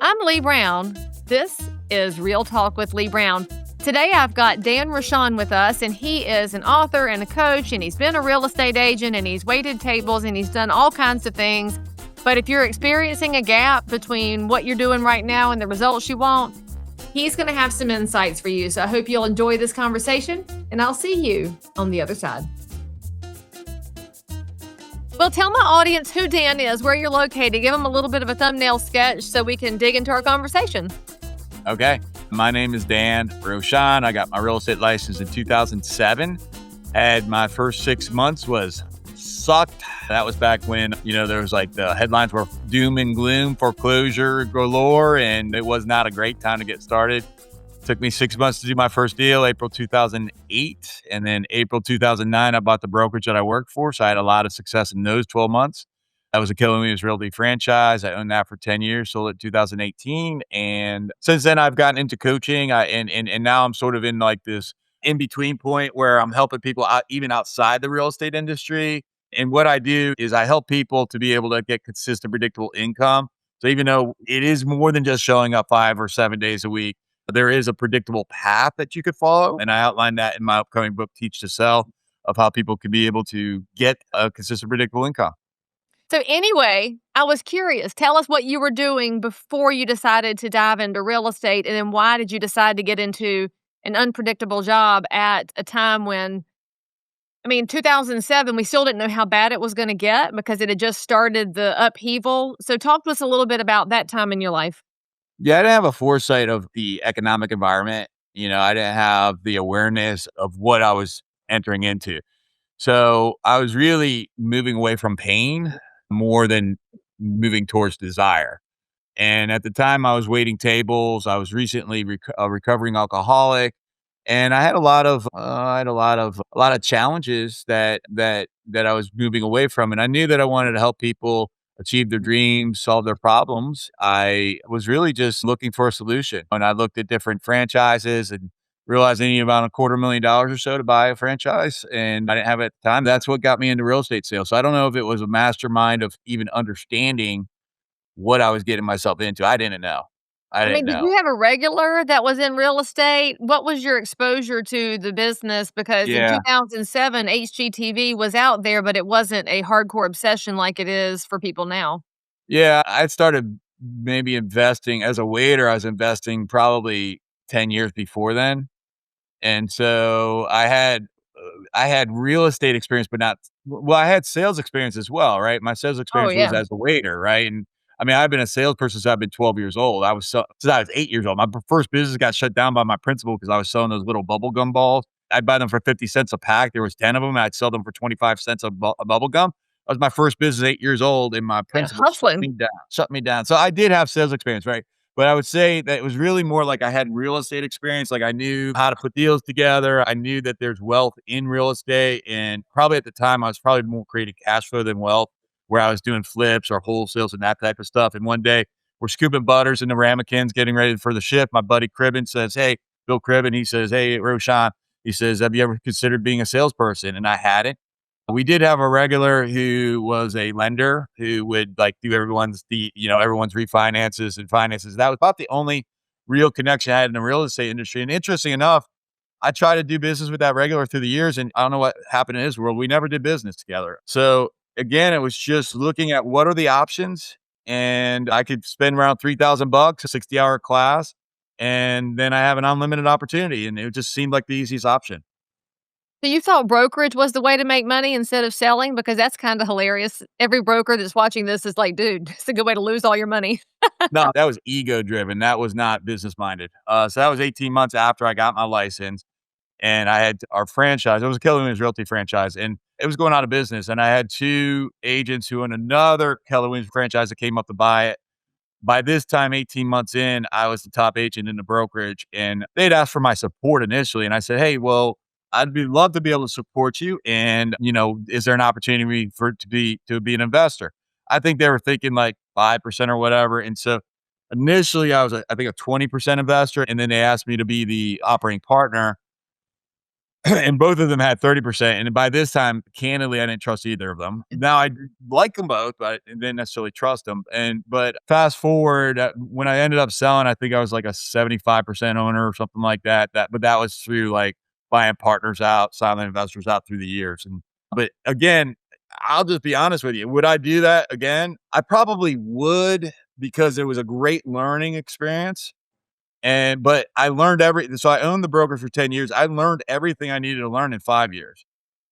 I'm Leigh Brown. This is Real Talk with Leigh Brown. Today I've got Dan Rochon with us, and he is an author and a coach, and he's been a real estate agent, and he's waited tables, and he's done all kinds of things. But if you're experiencing a gap between what you're doing right now and the results you want, he's going to have some insights for you. So I hope you'll enjoy this conversation, and I'll see you on the other side. Well, tell my audience who Dan is, where you're located. Give them a little bit of a thumbnail sketch so we can dig into our conversation. Okay. My name is Dan Rochon. I got my real estate license in 2007. Had my first 6 months was sucked. That was back when, there was like the headlines were doom and gloom, foreclosure galore, and it was not a great time to get started. Took me 6 months to do my first deal, April 2008. And then April 2009, I bought the brokerage that I worked for. So I had a lot of success in those 12 months. That was a Keller Williams Realty franchise. I owned that for 10 years, sold it in 2018. And since then, I've gotten into coaching. And now I'm sort of in like this in-between point where I'm helping people out, even outside the real estate industry. And what I do is I help people to be able to get consistent, predictable income. So even though it is more than just showing up 5 or 7 days a week, there is a predictable path that you could follow. And I outlined that in my upcoming book, Teach to Sell, of how people can be able to get a consistent, predictable income. So anyway, I was curious. Tell us what you were doing before you decided to dive into real estate. And then why did you decide to get into an unpredictable job at a time when, 2007, we still didn't know how bad it was going to get because it had just started the upheaval. So talk to us a little bit about that time in your life. Yeah, I didn't have a foresight of the economic environment. I didn't have the awareness of what I was entering into. So I was really moving away from pain more than moving towards desire. And at the time I was waiting tables. I was recently a recovering alcoholic, and I had a lot of challenges that I was moving away from. And I knew that I wanted to help people achieve their dreams, solve their problems. I was really just looking for a solution. And I looked at different franchises and realized I needed about $250,000 or so to buy a franchise. And I didn't have it at the time. That's what got me into real estate sales. So I don't know if it was a mastermind of even understanding what I was getting myself into. I didn't know. Did you have a regular that was in real estate? What was your exposure to the business? Because in 2007, HGTV was out there, but it wasn't a hardcore obsession like it is for people now. Yeah, I started maybe investing as a waiter. I was investing probably 10 years before then. And so I had real estate experience, but I had sales experience as well, right? My sales experience was as a waiter, right? And I've been a salesperson since I've been 12 years old. Since I was 8 years old. My first business got shut down by my principal because I was selling those little bubble gum balls. I'd buy them for 50 cents a pack. There was 10 of them, and I'd sell them for 25 cents a bubble gum. That was my first business, 8 years old, and my principal shut me down. So I did have sales experience, right? But I would say that it was really more like I had real estate experience. Like I knew how to put deals together. I knew that there's wealth in real estate. And probably at the time, I was probably more creating cash flow than wealth, where I was doing flips or wholesales and that type of stuff. And one day we're scooping butters into ramekins, getting ready for the shift. My buddy Cribben says, "Hey, Bill Cribben," he says, "Hey, Rochon," he says, "Have you ever considered being a salesperson?" And I hadn't. We did have a regular who was a lender who would like do everyone's refinances and finances. That was about the only real connection I had in the real estate industry. And interesting enough, I tried to do business with that regular through the years, and I don't know what happened in his world. We never did business together. So again, it was just looking at what are the options, and I could spend around $3,000, a 60-hour class, and then I have an unlimited opportunity. And it just seemed like the easiest option. So you thought brokerage was the way to make money instead of selling? Because that's kind of hilarious. Every broker that's watching this is like, dude, it's a good way to lose all your money. No, that was ego driven. That was not business minded. So that was 18 months after I got my license, and I had our franchise. It was a Keller Williams Realty franchise, and it was going out of business. And I had 2 agents who owned another Keller Williams franchise that came up to buy it. By this time, 18 months in, I was the top agent in the brokerage, and they'd asked for my support initially. And I said, "Hey, well, love to be able to support you. And, is there an opportunity to be an investor?" I think they were thinking like 5% or whatever. And so initially I was, I think, a 20% investor. And then they asked me to be the operating partner. and both of them had 30%. And by this time, candidly, I didn't trust either of them. Now I like them both, but I didn't necessarily trust them. But fast forward, when I ended up selling, I think I was like a 75% owner or something like that. But that was through like buying partners out, silent investors out through the years. But again, I'll just be honest with you. Would I do that again? I probably would, because it was a great learning experience. But I learned so I owned the broker for 10 years. I learned everything I needed to learn in 5 years.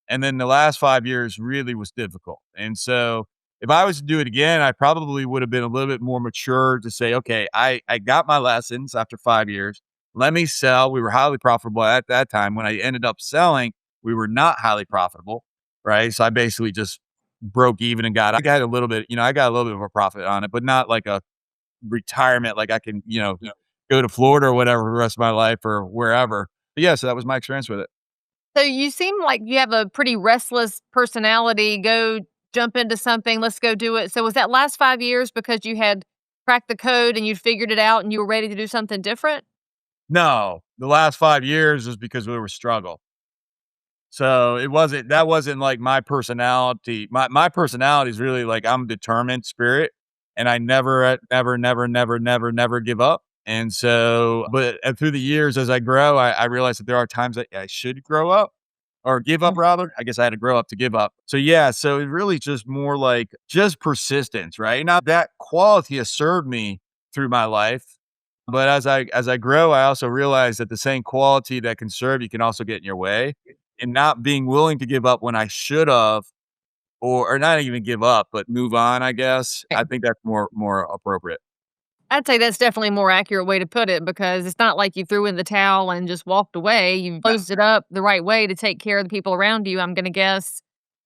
And then the last 5 years really was difficult. And so if I was to do it again, I probably would have been a little bit more mature to say, okay, I got my lessons after 5 years. Let me sell. We were highly profitable at that time. When I ended up selling, we were not highly profitable. Right. So I basically just broke even and I got a little bit, I got a little bit of a profit on it, but not like a retirement, like I can, go to Florida or whatever for the rest of my life or wherever. But yeah, so that was my experience with it. So you seem like you have a pretty restless personality. Go jump into something. Let's go do it. So was that last 5 years because you had cracked the code and you figured it out and you were ready to do something different? No, the last 5 years is because we were struggle. So that wasn't like my personality. My personality is really like I'm a determined spirit, and I never give up. And so, but through the years as I grow, I realized that there are times that I should grow up or give up rather. I guess I had to grow up to give up. So yeah, so it really just more like just persistence, right? Now that quality has served me through my life. But as I grow, I also realize that the same quality that can serve you can also get in your way. And not being willing to give up when I should have, or not even give up, but move on, I guess. I think that's more appropriate. I'd say that's definitely a more accurate way to put it because it's not like you threw in the towel and just walked away. You closed it up the right way to take care of the people around you. I'm going to guess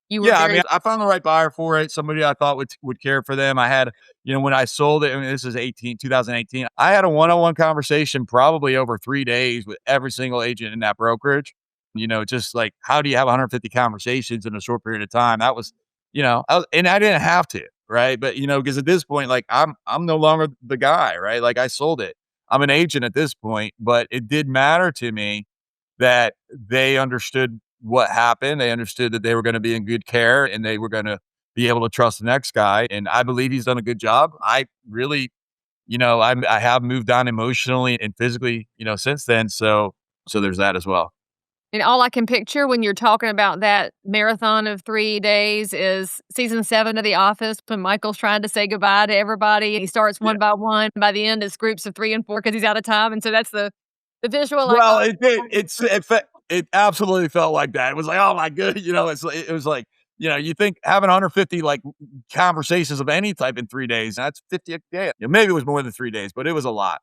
you were Yeah, I very mean, I found the right buyer for it, somebody I thought would care for them. I had, when I sold it, I mean, this is 2018, I had a one-on-one conversation probably over 3 days with every single agent in that brokerage. Just like, how do you have 150 conversations in a short period of time? That was, and I didn't have to, right? But, because at this point, like I'm no longer the guy, right? Like I sold it. I'm an agent at this point, but it did matter to me that they understood what happened. They understood that they were gonna be in good care and they were gonna be able to trust the next guy, and I believe he's done a good job. I really, I have moved on emotionally and physically, since then, so there's that as well. and all I can picture when you're talking about that marathon of 3 days is season 7 of The Office when Michael's trying to say goodbye to everybody, and he starts Yeah. one by one. By the end, it's groups of 3 and 4 because he's out of time, and so that's the visual I Well, got. it did. It absolutely felt like that. It was like, "Oh my good," it was like, you think having 150, like, conversations of any type in 3 days, that's 50 a day. Maybe it was more than 3 days, but it was a lot.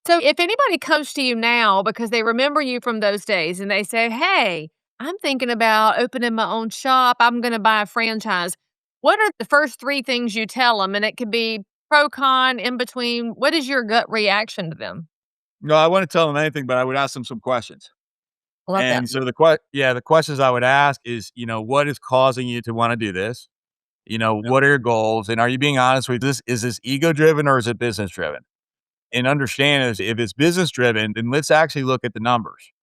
So if anybody comes to you now because they remember you from those days and they say, "Hey, I'm thinking about opening my own shop. I'm gonna buy a franchise." What are the first 3 things you tell them? And it could be pro, con, in between. What is your gut reaction to them? No, I wouldn't tell them anything, but I would ask them some questions. Love that. And so the questions I would ask is, what is causing you to wanna do this? What are your goals? And are you being honest with this? Is this ego driven or is it business driven? And understand is if it's business driven, then let's actually look at the numbers,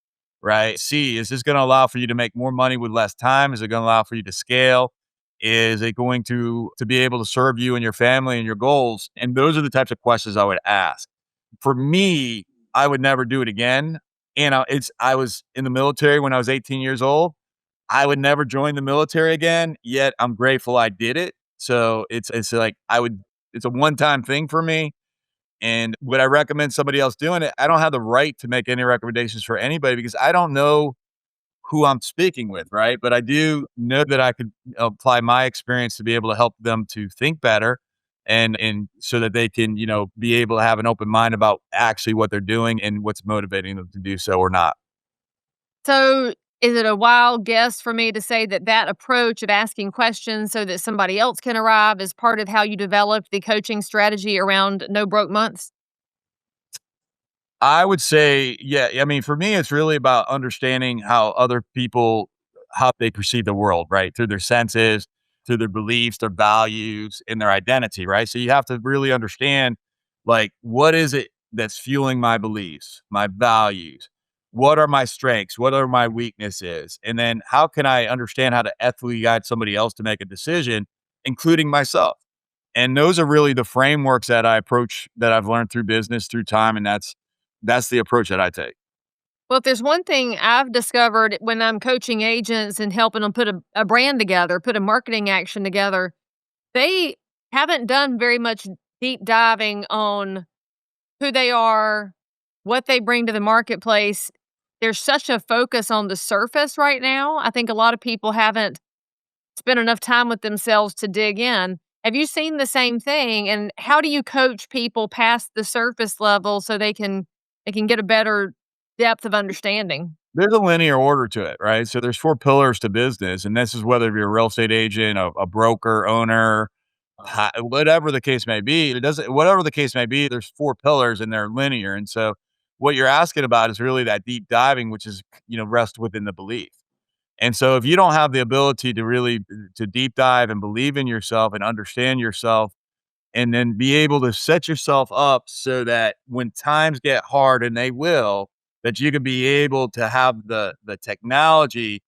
right? See, is this going to allow for you to make more money with less time? Is it going to allow for you to scale? Is it going to be able to serve you and your family and your goals? And those are the types of questions I would ask. For me, I would never do it again. I was in the military when I was 18 years old. I would never join the military again, yet I'm grateful I did it. So it's like it's a one-time thing for me. And would I recommend somebody else doing it? I don't have the right to make any recommendations for anybody because I don't know who I'm speaking with, right? But I do know that I could apply my experience to be able to help them to think better and so that they can, be able to have an open mind about actually what they're doing and what's motivating them to do so or not. So is it a wild guess for me to say that that approach of asking questions so that somebody else can arrive is part of how you developed the coaching strategy around no broke months? I would say, yeah. I mean, for me, it's really about understanding how other people, how they perceive the world, right? Through their senses, through their beliefs, their values, and their identity, right? So you have to really understand, like, what is it that's fueling my beliefs, my values? what are my strengths? What are my weaknesses? And then how can I understand how to ethically guide somebody else to make a decision, including myself? And those are really the frameworks that I approach that I've learned through business, through time. And that's the approach that I take. Well, if there's one thing I've discovered when I'm coaching agents and helping them put a brand together, put a marketing action together, they haven't done very much deep diving on who they are, what they bring to the marketplace. There's such a focus on the surface right now. I think a lot of people haven't spent enough time with themselves to dig in. Have you seen the same thing? And how do you coach people past the surface level so they can get a better depth of understanding? There's a linear order to it, right? So there's 4 pillars to business, and this is whether you're a real estate agent, a broker, owner, whatever the case may be. It doesn't whatever the case may be, there's 4 pillars and they're linear. And so what you're asking about is really that deep diving, which is, rest within the belief. And so if you don't have the ability to really to deep dive and believe in yourself and understand yourself and then be able to set yourself up so that when times get hard, and they will, that you can be able to have the technology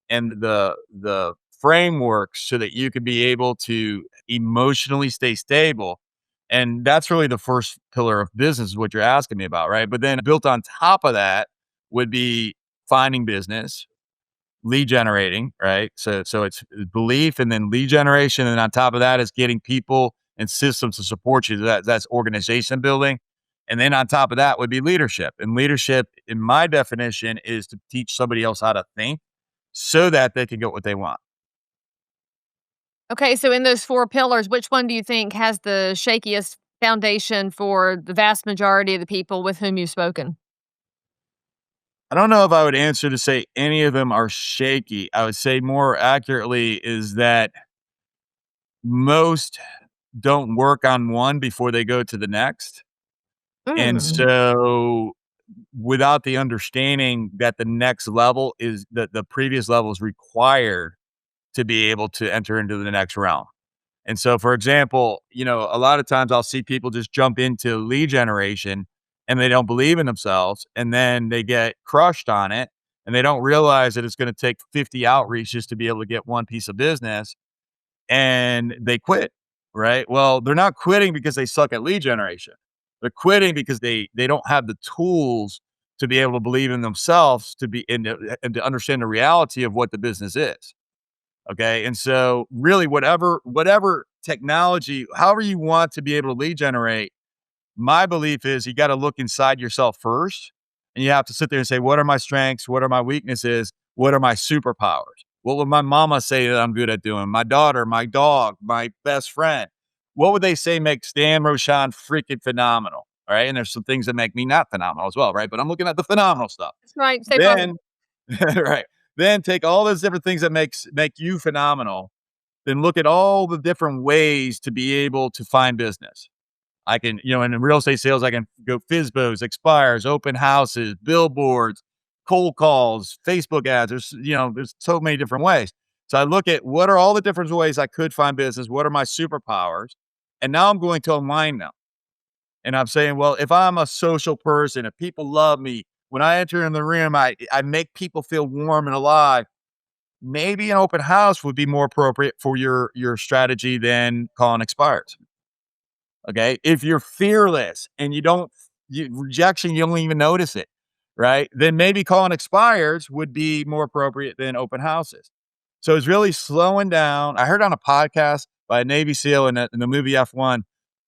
and the framework so that you can be able to emotionally stay stable. And that's really the first pillar of business is what you're asking me about, right? But then built on top of that would be finding business, lead generating, right? So it's belief and then lead generation, and on top of that is getting people and systems to support you. That's organization building, and then on top of that would be leadership. And leadership, in my definition, is to teach somebody else how to think so that they can get what they want. Okay, so in those 4 pillars, which one do you think has the shakiest foundation for the vast majority of the people with whom you've spoken? I don't know if I would answer to say any of them are shaky. I would say more accurately is that most don't work on one before they go to the next. And Mm. so without the understanding that the next level is that the previous level is required to be able to enter into the next realm. And so, for example, a lot of times I'll see people just jump into lead generation and they don't believe in themselves and then they get crushed on it and they don't realize that it's going to take 50 outreaches to be able to get one piece of business and they quit, right? Well, they're not quitting because they suck at lead generation. They're quitting because they don't have the tools to be able to believe in themselves to be and to understand the reality of what the business is. Okay. And so really whatever technology, however you want to be able to lead generate, my belief is you got to look inside yourself first and you have to sit there and say, what are my strengths? What are my weaknesses? What are my superpowers? What would my mama say that I'm good at doing? My daughter, my dog, my best friend. What would they say makes Dan Rochon freaking phenomenal? All right. And there's some things that make me not phenomenal as well. Right. But I'm looking at the phenomenal stuff. That's right, stay positive. Then, right. Then take all those different things that make you phenomenal. Then look at all the different ways to be able to find business. I can, and in real estate sales, I can go FISBOs, expires, open houses, billboards, cold calls, Facebook ads. There's so many different ways. So I look at what are all the different ways I could find business? What are my superpowers? And now I'm going to align them. And I'm saying, well, if I'm a social person, if people love me, when I enter in the room, I make people feel warm and alive. Maybe an open house would be more appropriate for your strategy than calling expires. Okay. If you're fearless and rejection, you don't even notice it. Right. Then maybe calling expires would be more appropriate than open houses. So it's really slowing down. I heard on a podcast by a Navy SEAL in the movie F1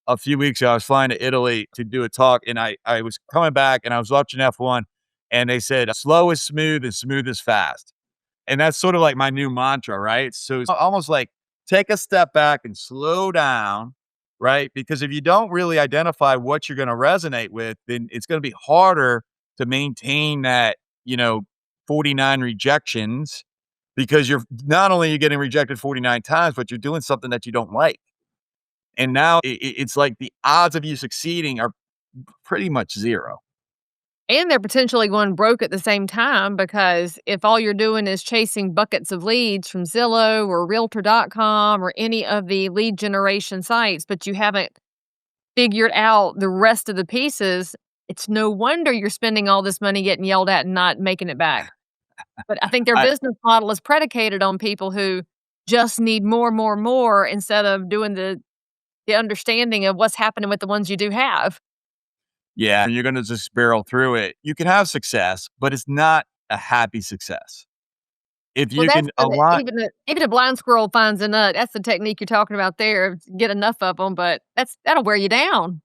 a few weeks ago. I was flying to Italy to do a talk and I was coming back and I was watching F1 and they said slow is smooth and smooth is fast. And that's sort of like my new mantra, right? So it's almost like take a step back and slow down, right? Because if you don't really identify what you're going to resonate with, then it's going to be harder to maintain that, 49 rejections because you're not only you're getting rejected 49 times, but you're doing something that you don't like. And now it's like the odds of you succeeding are pretty much zero. And they're potentially going broke at the same time because if all you're doing is chasing buckets of leads from Zillow or Realtor.com or any of the lead generation sites, but you haven't figured out the rest of the pieces, it's no wonder you're spending all this money getting yelled at and not making it back. But I think their I business model is predicated on people who just need more, more, more instead of doing the understanding of what's happening with the ones you do have. Yeah, and you're gonna just barrel through it. You can have success, but it's not a happy success. If Well, you that's can align even a blind squirrel finds a nut. That's the technique you're talking about there. Get enough of them, but that'll wear you down.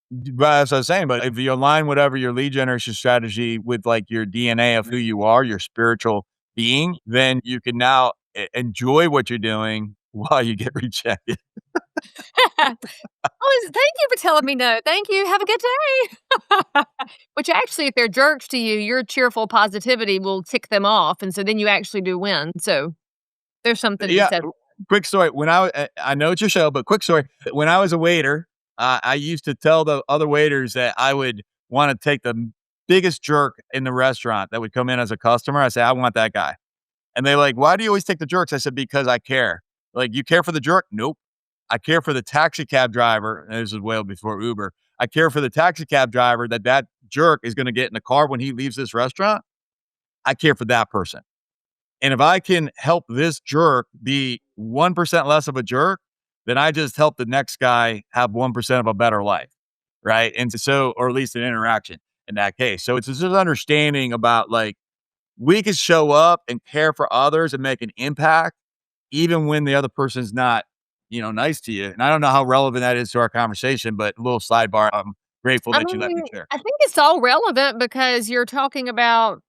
But as I was saying, but if you align whatever your lead generation strategy with like your DNA of who you are, your spiritual being, then you can now enjoy what you're doing while you get rejected. Oh, thank you for telling me no. Thank you. Have a good day. Which actually, if they're jerks to you, your cheerful positivity will tick them off, and so then you actually do win. So there's something to be Yeah. said. Quick story. When I know it's your show, but quick story. When I was a waiter, I used to tell the other waiters that I would want to take the biggest jerk in the restaurant that would come in as a customer. I say, I want that guy. And they're like, why do you always take the jerks? I said, because I care. Like, you care for the jerk? Nope. I care for the taxi cab driver. And this is well before Uber. I care for the taxi cab driver that jerk is going to get in the car when he leaves this restaurant. I care for that person. And if I can help this jerk be 1% less of a jerk, then I just help the next guy have 1% of a better life. Right. And so, or at least an interaction in that case. So it's just understanding about like, we can show up and care for others and make an impact even when the other person's not, nice to you. And I don't know how relevant that is to our conversation, but a little sidebar. I'm grateful I that you let me mean, share. I think it's all relevant because you're talking about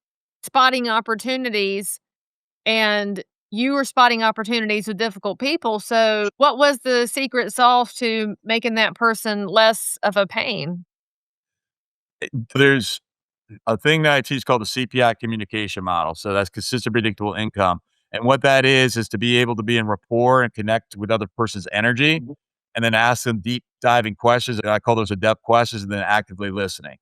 spotting opportunities and you were spotting opportunities with difficult people. So, what was the secret sauce to making that person less of a pain? There's a thing that I teach called the CPI communication model. So that's consistent predictable income. And what that is to be able to be in rapport and connect with other person's energy and then ask them deep diving questions. And I call those adept questions and then actively listening.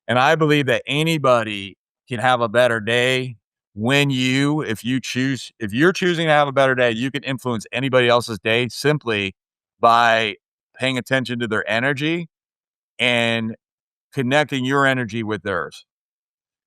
And I believe that anybody can have a better day when if you're choosing to have a better day, you can influence anybody else's day simply by paying attention to their energy and connecting your energy with theirs.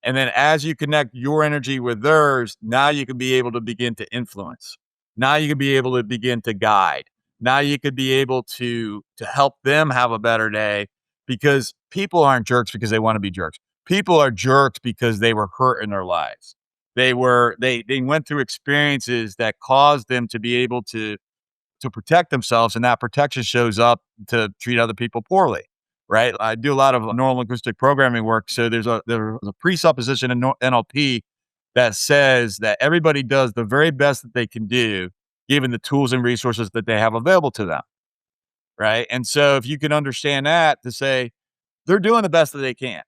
And then as you connect your energy with theirs, now you can be able to begin to influence. Now you can be able to begin to guide. Now you could be able to help them have a better day because people aren't jerks because they want to be jerks. People are jerks because they were hurt in their lives. They went through experiences that caused them to be able to protect themselves, and that protection shows up to treat other people poorly, right? I do a lot of neurolinguistic programming work, so there's a presupposition in NLP that says that everybody does the very best that they can do, given the tools and resources that they have available to them, right? And so if you can understand that to say they're doing the best that they can,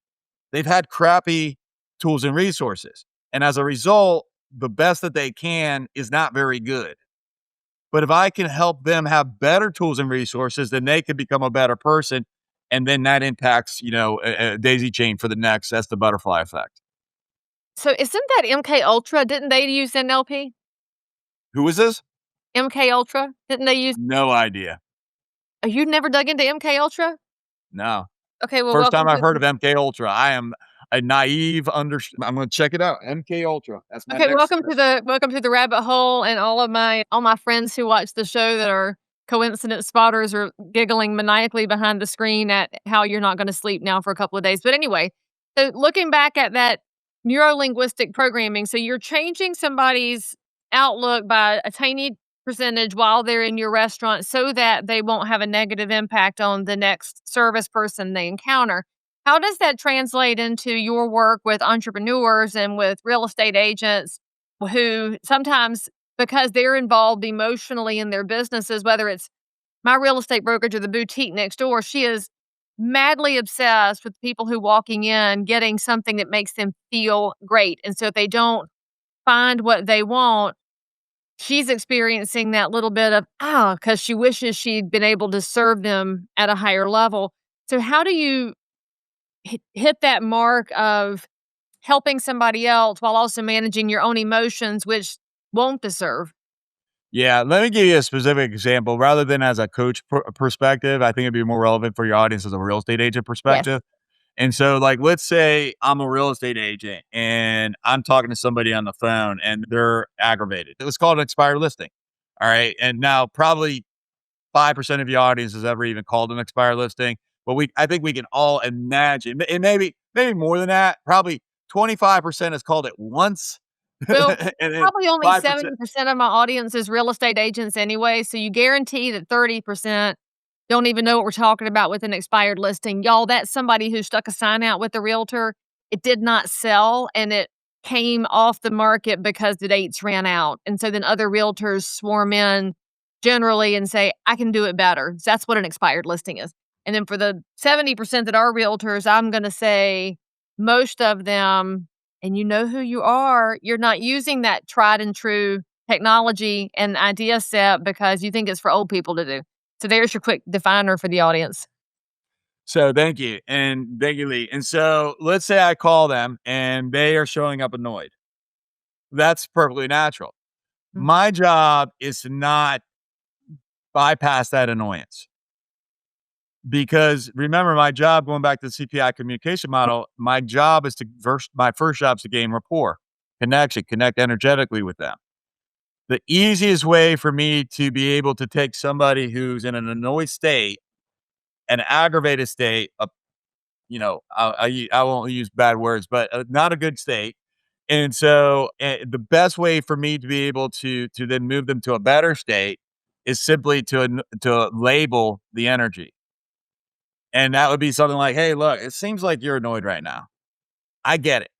they've had crappy tools and resources, and as a result, the best that they can is not very good. But if I can help them have better tools and resources, then they can become a better person. And then that impacts, a daisy chain for the next. That's the butterfly effect. So, isn't that MK Ultra? Didn't they use NLP? Who is this? MK Ultra? Didn't they use No idea. Oh, you never dug into MK Ultra? No. Okay, well, First time welcome I've to heard of MK Ultra. I am a naive I'm going to check it out. MK Ultra. That's my Okay, next. welcome to the rabbit hole, and all my friends who watch the show that are coincidence spotters are giggling maniacally behind the screen at how you're not gonna sleep now for a couple of days. But anyway, so looking back at that neuro-linguistic programming, so you're changing somebody's outlook by a tiny percentage while they're in your restaurant so that they won't have a negative impact on the next service person they encounter. How does that translate into your work with entrepreneurs and with real estate agents who sometimes, because they're involved emotionally in their businesses, whether it's my real estate brokerage or the boutique next door, she is madly obsessed with people who walking in getting something that makes them feel great. And so if they don't find what they want, she's experiencing that little bit of, because she wishes she'd been able to serve them at a higher level. So how do you hit that mark of helping somebody else while also managing your own emotions, which won't deserve? Yeah. Let me give you a specific example rather than as a coach perspective. I think it'd be more relevant for your audience as a real estate agent Yes. perspective. And so, like, let's say I'm a real estate agent and I'm talking to somebody on the phone and they're aggravated. It was called an expired listing. All right. And now probably 5% of your audience has ever even called an expired listing. But I think we can all imagine, and maybe more than that, probably 25% has called it once. Well, And then probably only 5%. 70% of my audience is real estate agents anyway, so you guarantee that 30% don't even know what we're talking about with an expired listing. Y'all, that's somebody who stuck a sign out with a realtor. It did not sell, and it came off the market because the dates ran out, and so then other realtors swarm in generally and say, "I can do it better." So that's what an expired listing is. And then for the 70% that are realtors, I'm gonna say most of them, and you know who you are, you're not using that tried and true technology and idea set because you think it's for old people to do. So there's your quick definer for the audience. So thank you. And thank you, Lee. And so let's say I call them and they are showing up annoyed. That's perfectly natural. Mm. My job is to not bypass that annoyance. Because remember, my job, going back to the CPI communication model, my job is my first job is to gain rapport, connection, connect energetically with them. The easiest way for me to be able to take somebody who's in an annoyed state, an aggravated state, I won't use bad words, but not a good state. And so the best way for me to be able to then move them to a better state is simply to label the energy. And that would be something like, "Hey, look, it seems like you're annoyed right now. I get it.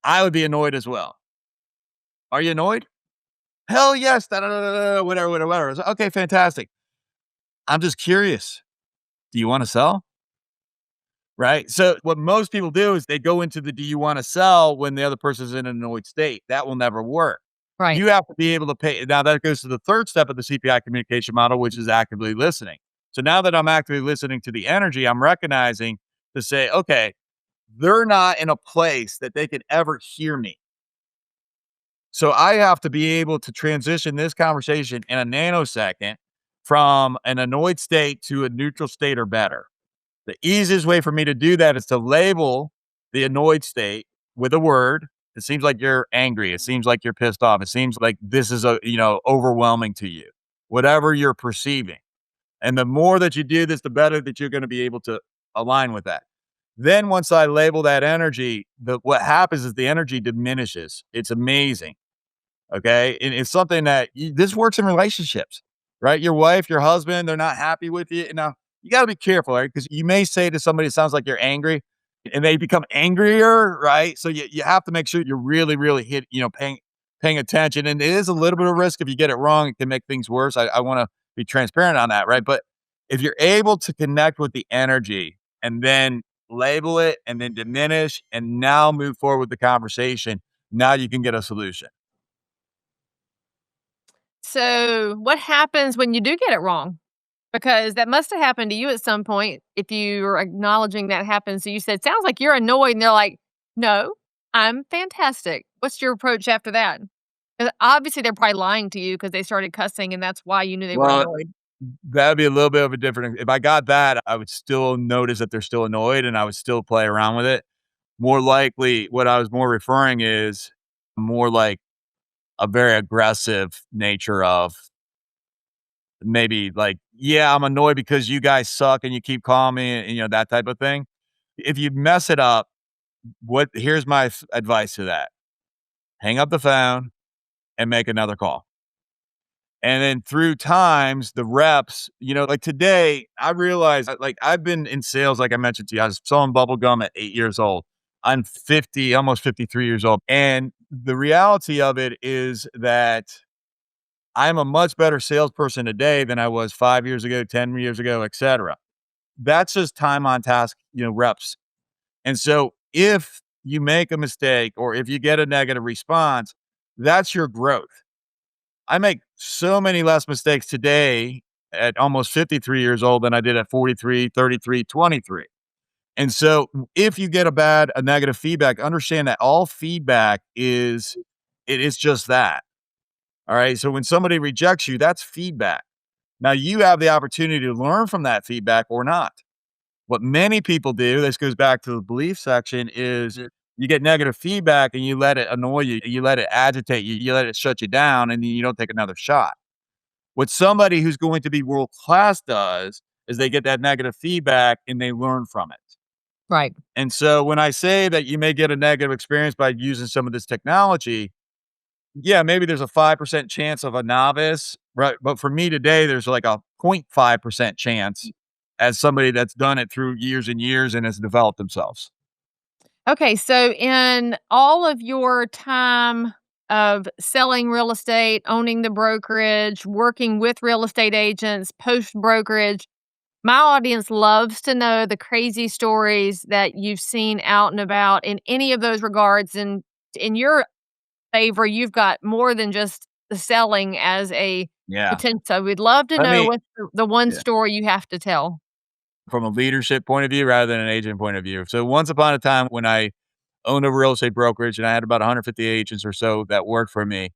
I would be annoyed as well. Are you annoyed? Hell yes. Da, da, da, da, da, whatever, whatever, whatever." It's like, "Okay, fantastic. I'm just curious. Do you want to sell?" Right. So what most people do is they go into the "do you want to sell" when the other person's in an annoyed state. That will never work. Right. You have to be able to pay. Now that goes to the third step of the CPI communication model, which is actively listening. So now that I'm actively listening to the energy, I'm recognizing to say, okay, they're not in a place that they could ever hear me. So I have to be able to transition this conversation in a nanosecond from an annoyed state to a neutral state or better. The easiest way for me to do that is to label the annoyed state with a word. It seems like you're angry. It seems like you're pissed off. It seems like this is overwhelming to you, whatever you're perceiving. And the more that you do this, the better that you're going to be able to align with that. Then once I label that energy, what happens is the energy diminishes. It's amazing. Okay. And it's something that this works in relationships, right? Your wife, your husband, they're not happy with you. Now, you got to be careful, right? Because you may say to somebody, it sounds like you're angry and they become angrier, right? So you have to make sure you're really, really paying attention. And it is a little bit of risk if you get it wrong, it can make things worse. I want to be transparent on that, right? But if you're able to connect with the energy and then label it and then diminish and now move forward with the conversation, now you can get a solution. So what happens when you do get it wrong? Because that must have happened to you at some point if you are acknowledging that happens. So you said, "Sounds like you're annoyed." And they're like, "No, I'm fantastic." What's your approach after that? 'Cause obviously they're probably lying to you because they started cussing and that's why you knew they were Well, annoyed. that'd be a little bit of a different if I got that, I would still notice that they're still annoyed and I would still play around with it. More likely, what I was more referring is more like a very aggressive nature of maybe like, "Yeah, I'm annoyed because you guys suck and you keep calling me," and, that type of thing. If you mess it up, here's my advice to that. Hang up the phone and make another call. And then through times, the reps, like today, I realized like I've been in sales, like I mentioned to you, I was selling bubble gum at 8 years old. I'm 50, almost 53 years old. And the reality of it is that I'm a much better salesperson today than I was 5 years ago, 10 years ago, et cetera. That's just time on task, reps. And so if you make a mistake or if you get a negative response, that's your growth. I make so many less mistakes today at almost 53 years old than I did at 43, 33, 23. And so if you get a negative feedback, understand that all feedback it is just that. All right. So when somebody rejects you, that's feedback. Now you have the opportunity to learn from that feedback or not. What many people do, this goes back to the belief section, is you get negative feedback and you let it annoy you, you let it agitate you, you let it shut you down, and then you don't take another shot. What somebody who's going to be world class does is they get that negative feedback and they learn from it. Right. And so when I say that you may get a negative experience by using some of this technology, yeah, maybe there's a 5% chance of a novice, right? But for me today, there's like a 0.5% chance as somebody that's done it through years and years and has developed themselves. Okay, so in all of your time of selling real estate, owning the brokerage, working with real estate agents, post brokerage, my audience loves to know the crazy stories that you've seen out and about in any of those regards. And in your favor, you've got more than just the selling as a Yeah. potential. So we'd love to Let know me, what's the one yeah, story you have to tell. from a leadership point of view rather than an agent point of view. So once upon a time when I owned a real estate brokerage and I had about 150 agents or so that worked for me,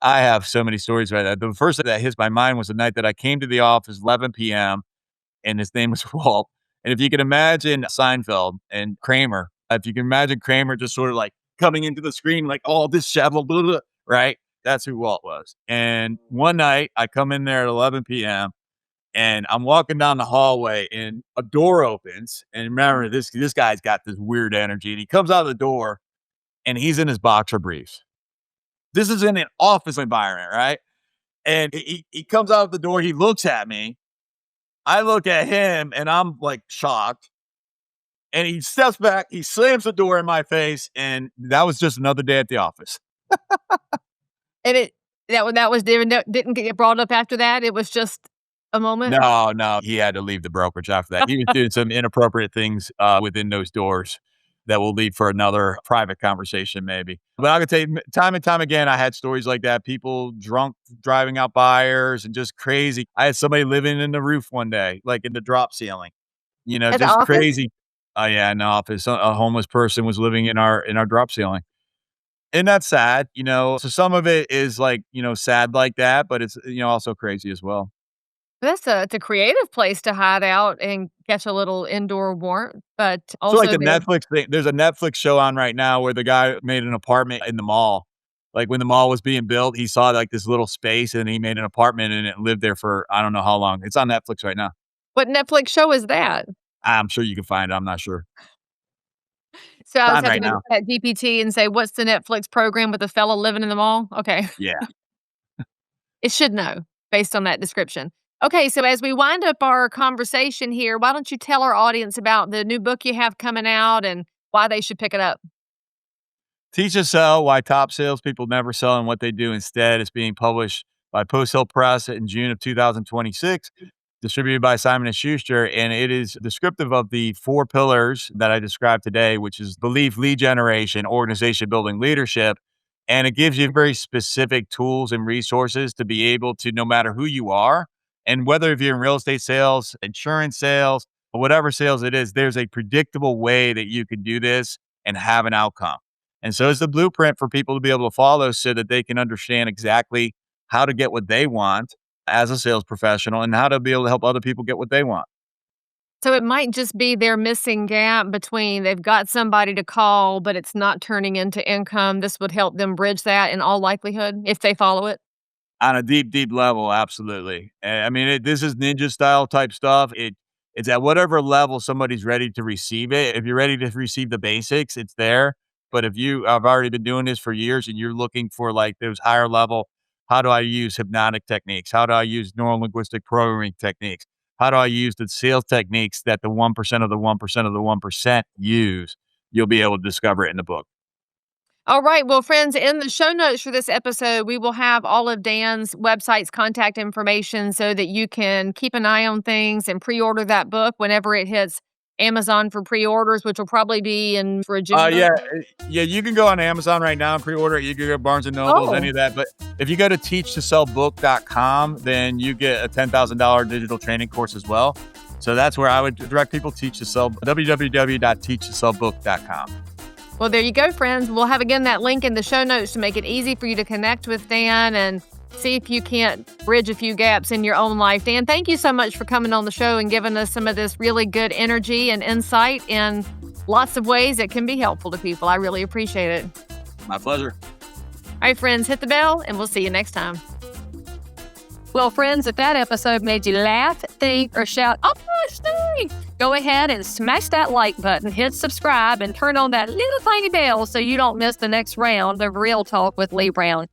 I have so many stories about that. The first thing that hits my mind was the night that I came to the office, 11 p.m., and his name was Walt. And if you can imagine Seinfeld and Kramer, if you can imagine Kramer just sort of like coming into the screen, like all disheveled, blah, blah, right? That's who Walt was. And one night I come in there at 11 p.m. and I'm walking down the hallway and a door opens. And remember, this guy's got this weird energy. And he comes out of the door and he's in his boxer briefs. This is in an office environment, right? And he comes out of the door, he looks at me. I look at him and I'm like shocked. And he steps back, he slams the door in my face, and that was just another day at the office. And that was didn't get brought up after that. It was just a moment. No, no, he had to leave the brokerage after that. He was doing some inappropriate things within those doors that will lead for another private conversation, maybe. But I can tell you, time and time again, I had stories like that. People drunk, driving out buyers, and just crazy. I had somebody living in the roof one day, like in the drop ceiling. At the Just office? crazy. Oh yeah, in the office, a homeless person was living in our drop ceiling. And that's sad, so some of it is like, sad like that, but it's, also crazy as well. It's a creative place to hide out and catch a little indoor warmth, but So like also the there. Netflix thing, there's a Netflix show on right now where the guy made an apartment in the mall. Like when the mall was being built, he saw like this little space and he made an apartment and it lived there for I don't know how long. It's on Netflix right now. What Netflix show is that? I'm sure you can find it. I'm not sure. So I It's just on have to right go to now. ChatGPT and say, "What's the Netflix program with a fella living in the mall?" Okay. Yeah. It should know based on that description. Okay, so as we wind up our conversation here, why don't you tell our audience about the new book you have coming out and why they should pick it up? Teach to Sell: Why Top Salespeople Never Sell and What They Do Instead is being published by Post Hill Press in June of 2026, distributed by Simon and Schuster, and it is descriptive of the four pillars that I described today, which is belief, lead generation, organization building, leadership, and it gives you very specific tools and resources to be able to, no matter who you are, and whether if you're in real estate sales, insurance sales, or whatever sales it is, there's a predictable way that you can do this and have an outcome. And so it's the blueprint for people to be able to follow so that they can understand exactly how to get what they want as a sales professional and how to be able to help other people get what they want. So it might just be their missing gap between they've got somebody to call, but it's not turning into income. This would help them bridge that in all likelihood if they follow it. On a deep, deep level, absolutely. I mean, this is ninja style type stuff. It's at whatever level somebody's ready to receive it. If you're ready to receive the basics, it's there. But if you have already been doing this for years and you're looking for like those higher level, how do I use hypnotic techniques? How do I use neuro linguistic programming techniques? How do I use the sales techniques that the 1% of the 1% of the 1% use? You'll be able to discover it in the book. All right. Well, friends, in the show notes for this episode, we will have all of Dan's website's contact information so that you can keep an eye on things and pre order that book whenever it hits Amazon for pre orders, which will probably be in for June. Yeah, you can go on Amazon right now and pre-order it. You can go to Barnes and Nobles, any Oh, of that. But if you go to teachtosellbook.com, then you get a $10,000 digital training course as well. So that's where I would direct people. Teach to Sell, www.teachtosellbook.com. well, there you go, friends. We'll have again that link in the show notes to make it easy for you to connect with Dan and see if you can't bridge a few gaps in your own life. Dan, thank you so much for coming on the show and giving us some of this really good energy and insight in lots of ways that can be helpful to people. I really appreciate it. My pleasure. All right, friends, hit the bell, and we'll see you next time. Well, friends, if that episode made you laugh, think, or shout, "Oh, my, go ahead and smash that like button, hit subscribe, and turn on that little tiny bell so you don't miss the next round of Real Talk with Leigh Brown.